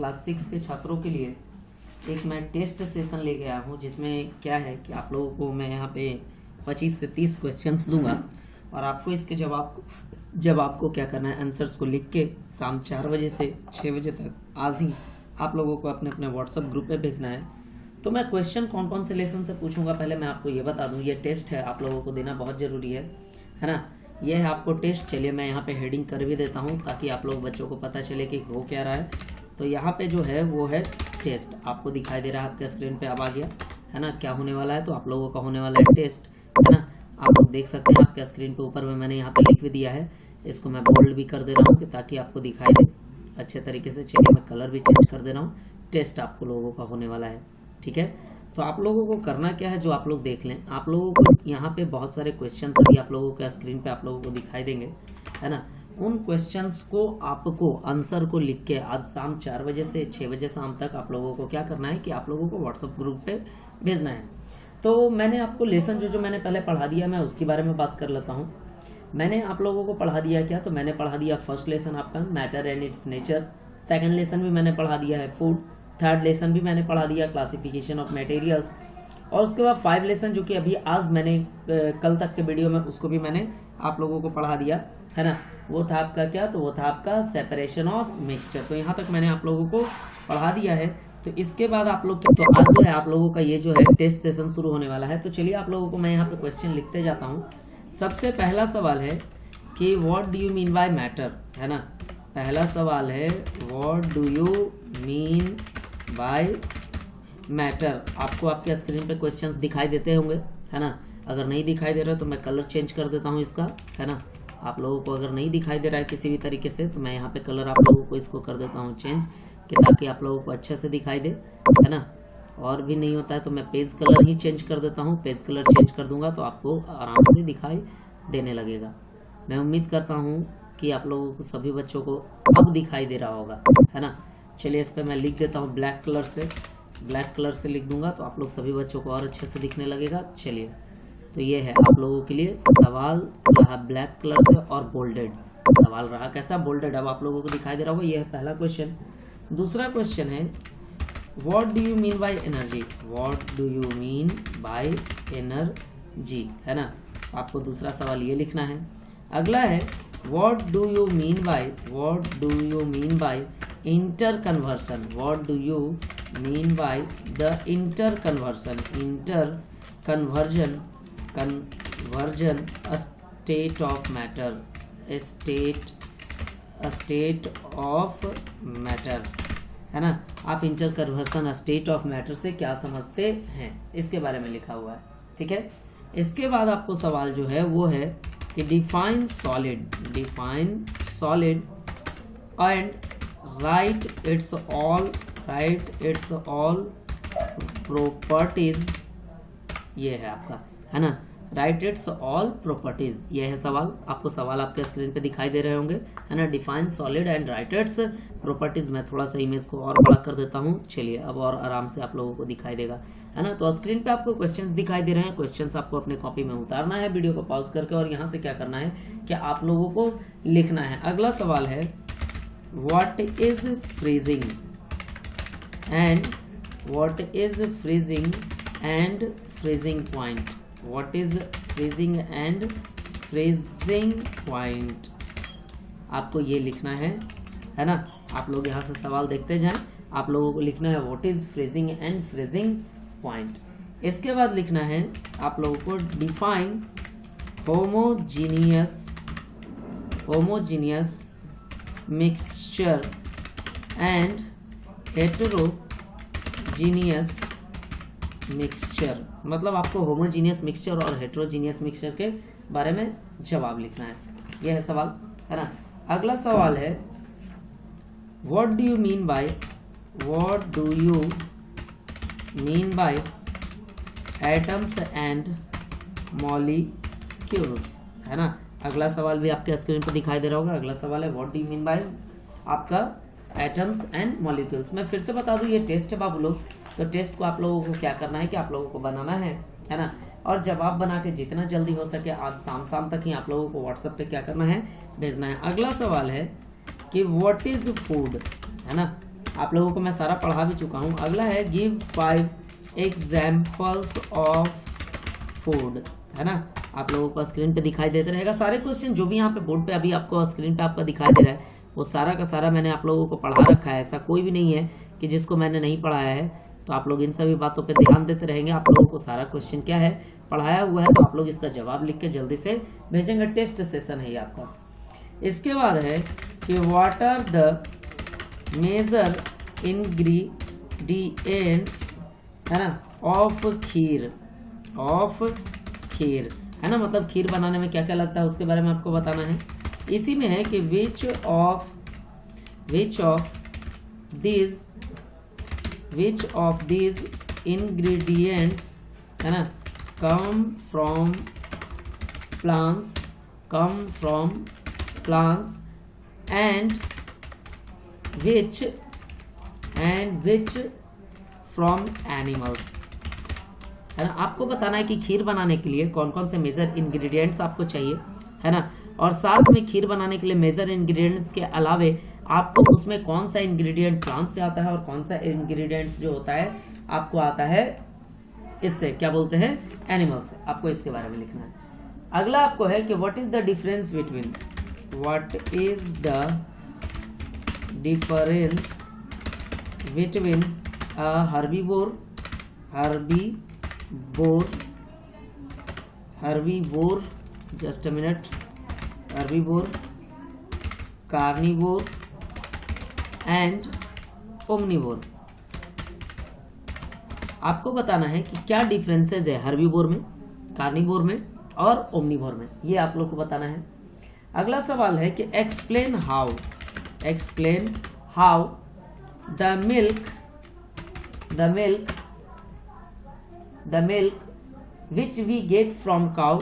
Class 6 के छात्रों के लिए एक मैं टेस्ट सेशन ले गया हूँ, जिसमें क्या है कि आप लोगों को मैं यहाँ पे 25 से 30 क्वेश्चंस दूंगा और आपको इसके जवाब को क्या करना है, आंसर्स को लिख के शाम 4 बजे से 6 बजे तक आज ही आप लोगों को अपने अपने व्हाट्सएप ग्रुप पे भेजना है। तो मैं क्वेश्चन कौन कौन से लेसन से पूछूंगा, पहले मैं आपको ये बता दूं, ये टेस्ट है, आप लोगों को देना बहुत ज़रूरी है ना। ये है आपको टेस्ट। चलिए मैं यहाँ पे हेडिंग कर भी देता हूँ ताकि आप लोग बच्चों को पता चले कि हो क्या रहा है। तो यहाँ पे जो है वो है टेस्ट, आपको दिखाई दे रहा है, आपके स्क्रीन पे अब आ गया है ना। क्या होने वाला है, तो आप लोगों का होने वाला है टेस्ट, है ना। आप लोग देख सकते हैं आपके स्क्रीन पे ऊपर में मैंने यहाँ पे लिख भी दिया है, इसको मैं बोल्ड भी कर दे रहा हूँ कि ताकि आपको दिखाई दे अच्छे तरीके से। चलिए मैं कलर भी चेंज कर दे रहा हूँ। टेस्ट आप लोगों का होने वाला है, ठीक है। तो आप लोगों को करना क्या है, जो आप लोग देख लें, आप लोगों को यहाँ पे बहुत सारे क्वेश्चंस अभी आप लोगों के स्क्रीन पे आप लोगों को दिखाई देंगे, है ना। उन क्वेश्चंस को आपको आंसर को लिख के आज शाम 4 बजे से 6 बजे शाम तक आप लोगों को क्या करना है कि आप लोगों को व्हाट्सएप ग्रुप पे भेजना है। तो मैंने आपको लेसन जो मैंने पहले पढ़ा दिया, मैं उसके बारे में बात कर लेता हूँ। मैंने आप लोगों को पढ़ा दिया क्या, तो मैंने पढ़ा दिया फर्स्ट लेसन आपका matter and it's nature, second lesson भी मैंने पढ़ा दिया है फूड, थर्ड लेसन भी मैंने पढ़ा दिया क्लासिफिकेशन ऑफ मटेरियल्स, और उसके बाद 5 लेसन जो कि अभी आज मैंने कल तक के वीडियो में उसको भी मैंने आप लोगों को पढ़ा दिया, है ना। वो था आपका क्या, तो वो था आपका सेपरेशन ऑफ मिक्सचर। तो यहाँ तक मैंने आप लोगों को पढ़ा दिया है। तो इसके बाद आप लोग तो आज जो है आप लोगों का ये जो है टेस्ट सेशन शुरू होने वाला है। तो चलिए आप लोगों को मैं यहाँ पे क्वेश्चन लिखते जाता हूँ। सबसे पहला सवाल है कि what do you mean bye matter, है ना। पहला सवाल है what do you mean bye matter. आपको आपके स्क्रीन पे क्वेश्चंस दिखाई देते होंगे, है ना। अगर नहीं दिखाई दे रहा तो मैं कलर चेंज कर देता हूँ इसका, है ना। आप लोगों को अगर नहीं दिखाई दे रहा है किसी भी तरीके से तो मैं यहाँ पे कलर आप लोगों को इसको कर देता हूँ चेंज, कि ताकि आप लोगों को अच्छे से दिखाई दे, है ना। और भी नहीं होता है तो मैं पेज कलर ही चेंज कर देता हूँ। पेज कलर चेंज कर दूंगा तो आपको आराम से दिखाई देने लगेगा। मैं उम्मीद करता हूँ कि आप लोगों को सभी बच्चों को अब दिखाई दे रहा होगा, है ना। चलिए इस पर मैं लिख देता हूँ ब्लैक कलर से लिख दूंगा तो आप लोग सभी बच्चों को और अच्छे से दिखने लगेगा। चलिए तो ये है आप लोगों के लिए सवाल रहा ब्लैक कलर से और बोल्डेड सवाल रहा। कैसा, बोल्डेड। अब आप लोगों को दिखाई दे रहा होगा। ये है पहला क्वेश्चन। दूसरा क्वेश्चन है what do you mean by energy, what do you mean by energy, है ना। आपको दूसरा सवाल ये लिखना है। अगला है what do you mean by interconversion, what do you mean by the interconversion a state of matter, a state of matter, है ना। आप इंटरकन्वर्सन स्टेट ऑफ मैटर से क्या समझते हैं, इसके बारे में लिखा हुआ है, ठीक है। इसके बाद आपको सवाल जो है वो है कि define solid and right it's all properties. ये है आपका, है ना, राइट इट्स ऑल प्रॉपर्टीज। ये है सवाल। आपको सवाल आपके स्क्रीन पे दिखाई दे रहे होंगे, है ना। Define solid and right its properties. मैं थोड़ा सा इमेज को और बड़ा कर देता हूँ। चलिए अब और आराम से आप लोगों को दिखाई देगा, है ना। तो स्क्रीन पे आपको क्वेश्चंस दिखाई दे रहे हैं। क्वेश्चंस आपको अपने कॉपी में उतारना है वीडियो को पॉज करके, और यहाँ से क्या करना है कि आप लोगों को लिखना है। अगला सवाल है what is freezing and freezing point. What is freezing and freezing point? आपको ये लिखना है ना। आप लोग यहाँ से सवाल देखते जाएं। आप लोगों को लिखना है what is freezing and freezing point। इसके बाद लिखना है आप लोगों को define homogeneous mixture and heterogeneous mixture. मतलब आपको होमोजीनियस मिक्सचर और हेट्रोजीनियस मिक्सचर के बारे में जवाब लिखना है। यह है सवाल, है ना। अगला सवाल है what do you mean bye atoms and molecules, है ना। अगला सवाल भी आपके स्क्रीन पर दिखाई दे रहा होगा। अगला सवाल है what do you mean bye आपका एटम्स एंड मॉलिक्यूल्स। मैं फिर से बता दूं ये टेस्ट है बाबू लोग। तो टेस्ट को आप लोगों को क्या करना है कि आप लोगों को बनाना है ना। और जवाब बना के जितना जल्दी हो सके आज शाम तक ही आप लोगों को व्हाट्सएप पे क्या करना है, भेजना है। अगला सवाल है कि व्हाट इज फूड, है ना। आप लोगों को मैं सारा पढ़ा भी चुका हूँ। अगला है गिव 5 एग्जाम्पल्स ऑफ फूड, है ना। आप लोगों को स्क्रीन पे दिखाई देते रहेगा सारे क्वेश्चन जो भी यहाँ पे बोर्ड पे अभी आपको स्क्रीन पे आपका दिखाई दे रहा है, वो सारा का सारा मैंने आप लोगों को पढ़ा रखा है। ऐसा कोई भी नहीं है कि जिसको मैंने नहीं पढ़ाया है। तो आप लोग इन सभी बातों पे ध्यान देते रहेंगे। आप लोगों को सारा क्वेश्चन क्या है पढ़ाया हुआ है, तो आप लोग इसका जवाब लिख के जल्दी से भेजेंगे। टेस्ट सेशन है ये आपका। इसके बाद है कि what are the major ingredients, है ना, ऑफ खीर, है ना, मतलब खीर बनाने में क्या क्या लगता है उसके बारे में आपको बताना है। इसी में है कि विच ऑफ दीज इंग्रेडिएंट्स, है ना, come from plants and which from animals, है ना। आपको बताना है कि खीर बनाने के लिए कौन कौन से मेजर इंग्रेडिएंट्स आपको चाहिए, है ना, और साथ में खीर बनाने के लिए मेजर इंग्रेडिएंट्स के अलावे आपको उसमें कौन सा इंग्रेडिएंट प्लांट से आता है और कौन सा इंग्रेडिएंट्स जो होता है आपको आता है इससे, क्या बोलते हैं, एनिमल से। आपको इसके बारे में लिखना है। अगला आपको है कि what is the difference between herbivore, just a minute, herbivore, carnivore and omnivore. आपको बताना है कि क्या डिफरेंसेस है हर्बीवोर में, कार्निवोर में और ओमनिवोर में, ये आप लोग को बताना है। अगला सवाल है कि explain how the milk which we get from cow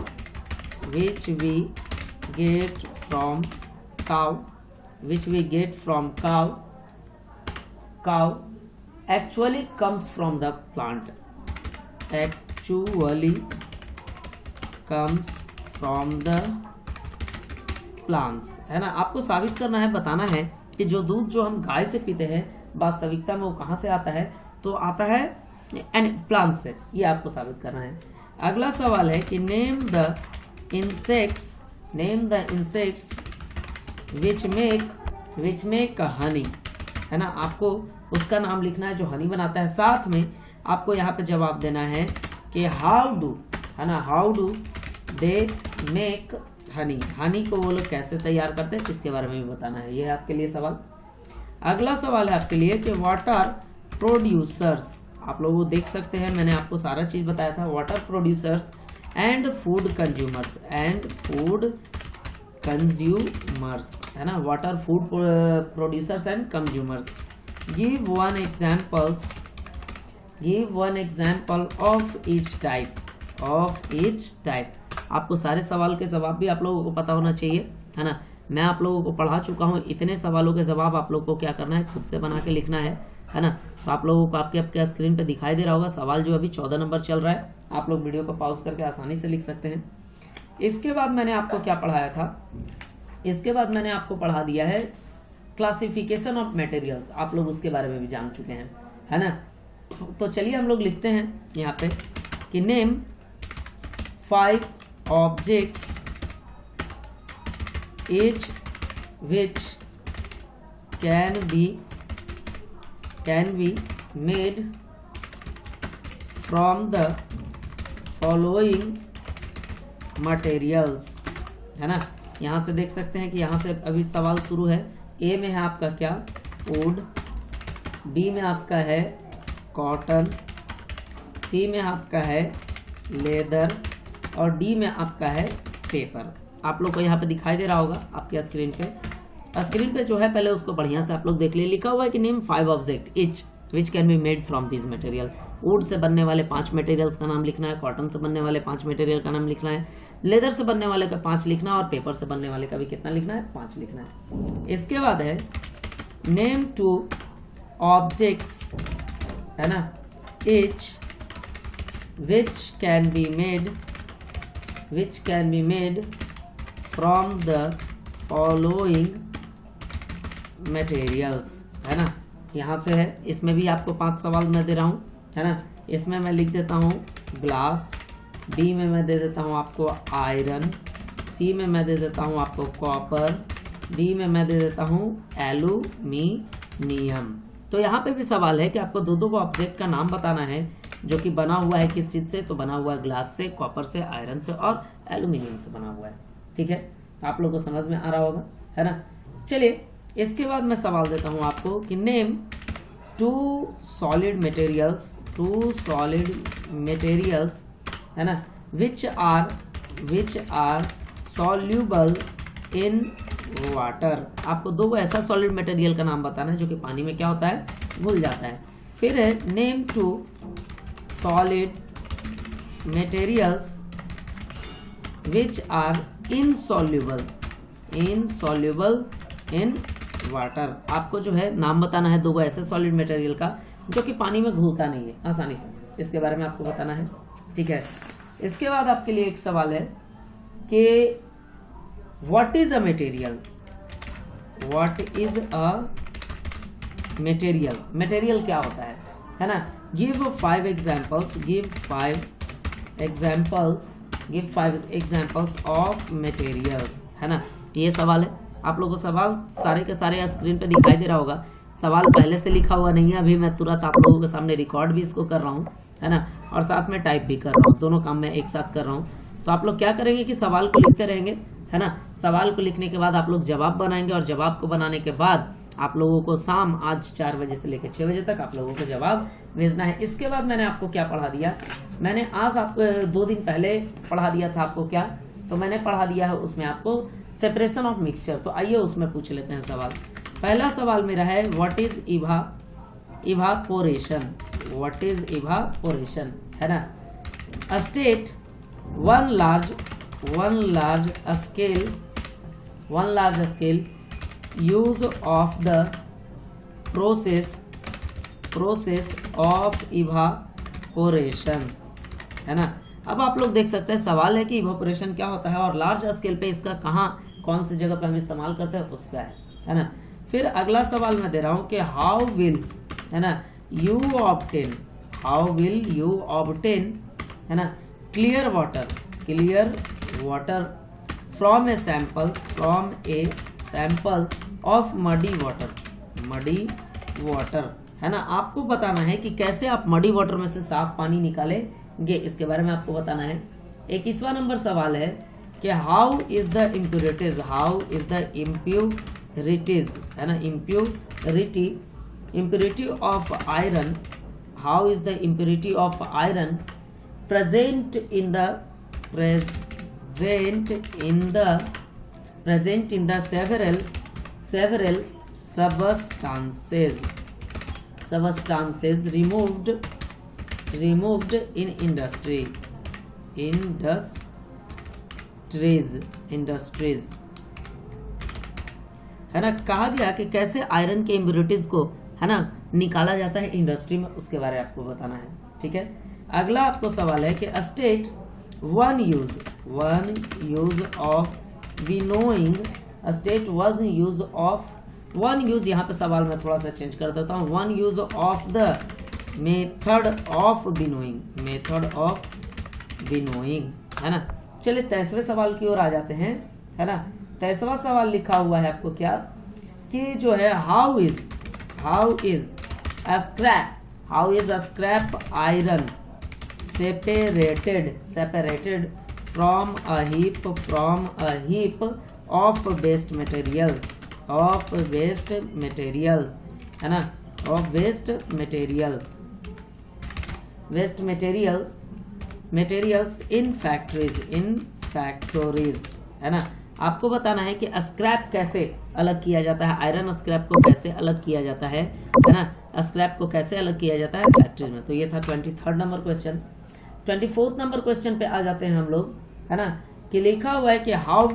actually comes from the plant, है ना। आपको साबित करना है, बताना है कि जो दूध जो हम गाय से पीते हैं वास्तविकता में वो कहाँ से आता है, तो आता है प्लांट से। ये आपको साबित करना है। अगला सवाल है कि name the insects which make Honey, है ना। आपको उसका नाम लिखना है जो हनी बनाता है। साथ में आपको यहाँ पे जवाब देना है कि how do they make Honey को वो लोग कैसे तैयार करते हैं, इसके बारे में भी बताना है। ये है आपके लिए सवाल। अगला सवाल है आपके लिए कि व्हाट आर प्रोड्यूसर्स। आप लोग वो देख सकते हैं, मैंने आपको सारा चीज बताया था। What are producers and food consumers, है ना। What are food producers and consumers. Give one example of each type. आपको सारे सवाल के जवाब भी आप लोगों को पता होना चाहिए, है ना। मैं आप लोगों को पढ़ा चुका हूँ। इतने सवालों के जवाब आप लोगों को क्या करना है, खुद से बना के लिखना है ना। तो आप लोगों को आपके स्क्रीन पे दिखाई दे रहा होगा सवाल जो अभी 14 नंबर चल रहा है। आप लोग वीडियो को पॉज करके आसानी से लिख सकते हैं। इसके बाद मैंने आपको क्या पढ़ाया था, इसके बाद मैंने आपको पढ़ा दिया है क्लासिफिकेशन ऑफ मटेरियल्स। आप लोग उसके बारे में भी जान चुके हैं, है ना। तो चलिए हम लोग लिखते हैं यहाँ पे कि name 5 objects each which can be made from the following materials, है ना। यहाँ से देख सकते हैं कि यहाँ से अभी सवाल शुरू है। ए में है आपका क्या, वुड, बी में आपका है कॉटन, सी में आपका है लेदर और डी में आपका है पेपर। आप लोग को यहाँ पे दिखाई दे रहा होगा आपके स्क्रीन पे जो है, पहले उसको बढ़िया से आप लोग देख लिए। लिखा हुआ है कि name 5 object etch which can be made from this material. Would say बनने वाले 5 मटेरियल्स का नाम लिखना है, कॉटन से बनने वाले 5 मटेरियल का नाम लिखना है, लेदर से बनने वाले का 5 लिखना है और पेपर से बनने वाले का भी कितना लिखना है, 5 लिखना है। इसके बाद है नेम 2 ऑब्जेक्ट्स, है ना, etch which can be made from the following materials, है ना। यहाँ से है, इसमें भी आपको 5 सवाल मैं दे रहा हूँ, है ना। इसमें मैं लिख देता हूँ ग्लास, बी में मैं दे देता हूँ आपको आयरन, सी में मैं दे देता हूँ आपको कॉपर, डी में मैं दे देता हूँ एल्यूमिनियम। तो यहाँ पे भी सवाल है कि आपको दो ऑब्जेक्ट का नाम बताना है जो कि बना हुआ है किस चीज़ से, तो बना हुआ है ग्लास से, कॉपर से, आयरन से और एल्यूमिनियम से बना हुआ है। ठीक है, आप लोगों को समझ में आ रहा होगा, है ना। चलिए इसके बाद मैं सवाल देता हूँ आपको कि नेम टू सॉलिड मटेरियल्स, है ना, which are soluble in water. आपको 2 ऐसा सॉलिड मटेरियल का नाम बताना है जो कि पानी में क्या होता है, घुल जाता है। फिर है name two solid materials which are insoluble in water. आपको जो है नाम बताना है 2 ऐसे सॉलिड मटेरियल का जो कि पानी में घुलता नहीं है आसानी से, इसके बारे में आपको बताना है। ठीक है, इसके बाद आपके लिए एक सवाल है कि what is a material, material क्या होता है ना। गिव 5 एग्जाम्पल्स ऑफ मटेरियल्स, है ना। ये सवाल है, आप लोगों को सवाल सारे के सारे स्क्रीन पे दिखाई दे रहा होगा। सवाल पहले से लिखा हुआ नहीं है, अभी मैं तुरंत आप लोगों के सामने रिकॉर्ड भी इसको कर रहा हूँ, है ना, और साथ में टाइप भी कर रहा हूँ, दोनों काम मैं एक साथ कर रहा हूँ। तो आप लोग क्या करेंगे कि सवाल को लिखते रहेंगे, है ना। सवाल को लिखने के बाद आप लोग जवाब बनाएंगे और जवाब को बनाने के बाद आप लोगों को शाम आज 4 बजे से लेकर 6 बजे तक आप लोगों को जवाब भेजना है। इसके बाद मैंने आपको क्या पढ़ा दिया, मैंने आज आपको 2 दिन पहले पढ़ा दिया था आपको क्या, तो मैंने पढ़ा दिया है उसमें आपको सेपरेशन ऑफ मिक्सचर। तो आइए उसमें पूछ लेते हैं सवाल। पहला सवाल मेरा है व्हाट इज इवापोरेशन, है ना। A state one large scale use of the process of evaporation, है ना। अब आप लोग देख सकते हैं सवाल है कि इवापोरेशन क्या होता है और लार्ज स्केल पे इसका कौन सी जगह पे हम इस्तेमाल करते हैं उसका है ना। फिर अगला सवाल मैं दे रहा हूं कि हाउ विल यू ऑब्टेन, है ना, clear water from a sample of muddy water, है ना। आपको बताना है कि कैसे आप मडी वाटर में से साफ पानी निकालेंगे, इसके बारे में आपको बताना है। 21वां नंबर सवाल है कि हाउ इज द इम्प्योरिटीज, है ना, impurity of iron, how is the impurity of iron present in the several substances removed in industries, है ना। कहा गया कि कैसे आयरन के इम्प्योरिटीज को, है ना, निकाला जाता है इंडस्ट्री में, उसके बारे में आपको बताना है। ठीक है, अगला आपको सवाल है कि state one use of winnowing, one use यहाँ पे सवाल में थोड़ा सा चेंज कर देता हूँ, one use of the method of winnowing, है ना। चलिए 23वें सवाल की ओर आ जाते हैं, है ना। 23वां सवाल लिखा हुआ है आपको क्या कि जो है how is a scrap iron separated from a heap of waste material, है ना, materials in factories, है ना। आपको बताना है कि स्क्रैप कैसे अलग किया जाता है, आयरन स्क्रैप को कैसे अलग किया जाता है ना, स्क्रैप को कैसे अलग किया जाता है फैक्ट्रीज में। तो ये था 23rd number question. 24th number question पे आ जाते हैं हम लोग, है ना, कि लिखा हुआ है कि हाउ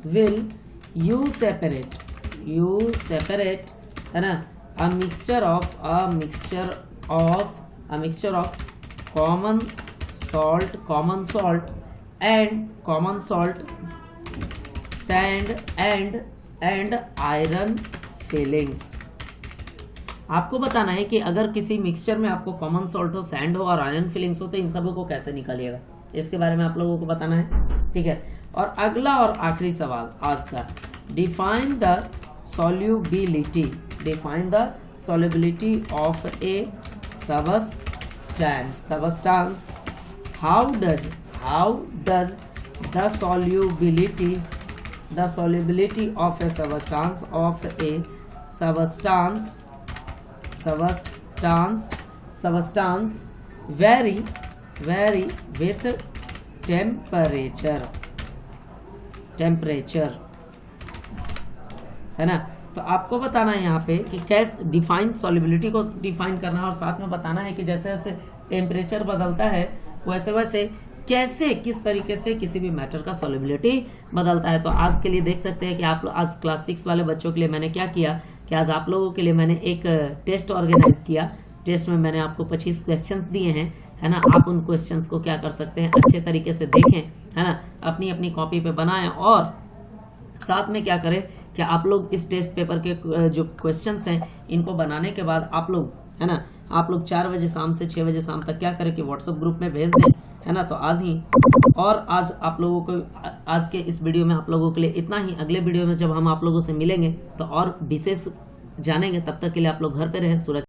विल यू सेपरेट, है ना, a mixture of common salt sand and iron fillings, आपको बताना है कि अगर किसी मिक्सचर में आपको कॉमन सॉल्ट हो, सैंड हो और आयरन फिलिंग्स हो तो इन सबों को कैसे निकालिएगा, इसके बारे में आप लोगों को बताना है। ठीक है, और अगला और आखिरी सवाल आज का, define the solubility, define the solubility of a substance. How does the solubility of a substance vary with temperature, है ना। तो आपको बताना है यहाँ पे कि कैसे डिफाइन सॉल्युबिलिटी को डिफाइन करना है और साथ में बताना है कि जैसे जैसे टेम्परेचर बदलता है वैसे वैसे कैसे किस तरीके से किसी भी मैटर का सॉल्युबिलिटी बदलता है। तो आज के लिए देख सकते हैं कि आप लोग आज क्लास 6 वाले बच्चों के लिए मैंने क्या किया कि आज आप लोगों के लिए मैंने एक टेस्ट ऑर्गेनाइज किया। टेस्ट में मैंने आपको 25 क्वेश्चंस दिए हैं, है ना। आप उन क्वेश्चंस को क्या कर सकते हैं, अच्छे तरीके से देखें, है ना, अपनी अपनी कॉपी पे बनाएं और साथ में क्या करें कि आप लोग इस टेस्ट पेपर के जो क्वेश्चंस हैं इनको बनाने के बाद आप लोग, है ना, आप लोग 4 बजे शाम से 6 बजे शाम तक क्या करें कि व्हाट्सएप ग्रुप में भेज दें, है ना। तो आज ही और आज आप लोगों को आज के इस वीडियो में आप लोगों के लिए इतना ही। अगले वीडियो में जब हम आप लोगों से मिलेंगे तो और विशेष जानेंगे। तब तक के लिए आप लोग घर पे रहें, सूरज